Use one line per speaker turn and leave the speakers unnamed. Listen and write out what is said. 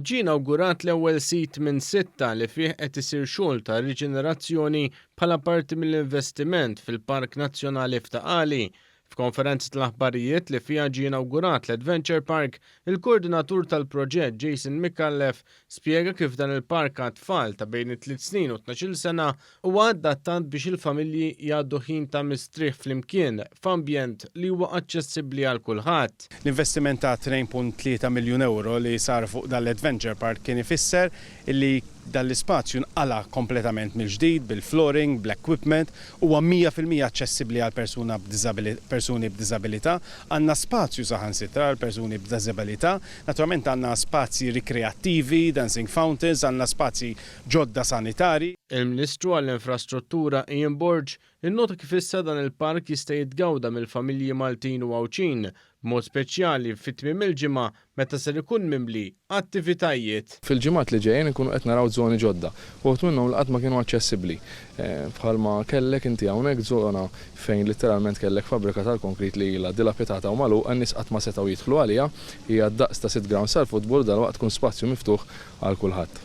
Ġie inawgurat l-ewwel sit minn 6 li fih qed isir xogħol ta' riġenerazzjoni bħala parti mill-investiment fil-Park Nazzjonali Ftaqali. F'konferenza tal-aħbarijiet li fiha ġie inawgurat l-Adventure Park, il-koordinatur tal-proġett Jason McAuliffe spjega kif dan il-park għat-tfal ta' bejn 3 snin u 12 sena huwa adattat biex il-familji jgħaddu ħin ta' mistrieħ flimkien f'ambjent li huwa aċċessibbli għal kulħadd.
L-investiment ta' 2.3 miljun euro li sar fuq dal-Adventure Park kien ifisser illi dal-ispazju nqala kompletament mill-ġdid bil-flooring, bl-equipment huwa 100% aċċessibbli għal persuni b'diżabilità, għandna spazju saħansitra għal persuni b'diżabilità, naturalment għandna spazji rikreattivi, dancing fountains, għandna spazji ġodda sanitari.
Il-Ministru għall-Infrastruttura Ian Borge innota kif issa dan il-park jista' jitgawda mill-familji Maltin u Għawċin, b'mod speċjali fit-tmiem il-ġimgħa meta ser ikun mimli attivitajiet.
Fil-ġimgħat li ġejjin ikunu qed naraw żoni ġodda, uħud minnhom li qatt ma kienu aċċessibbli. Bħalma kellek inti hawnhekk żona fejn litteralment kellek fabbrika tal-konkrit li ilha dilapitata u magħluqa n-nies qatt ma setgħu jidħlu għaliha, hija daqs ta' 6 grounds tal-futbol dalwaqt tkun spazju miftuħ għal kulħadd.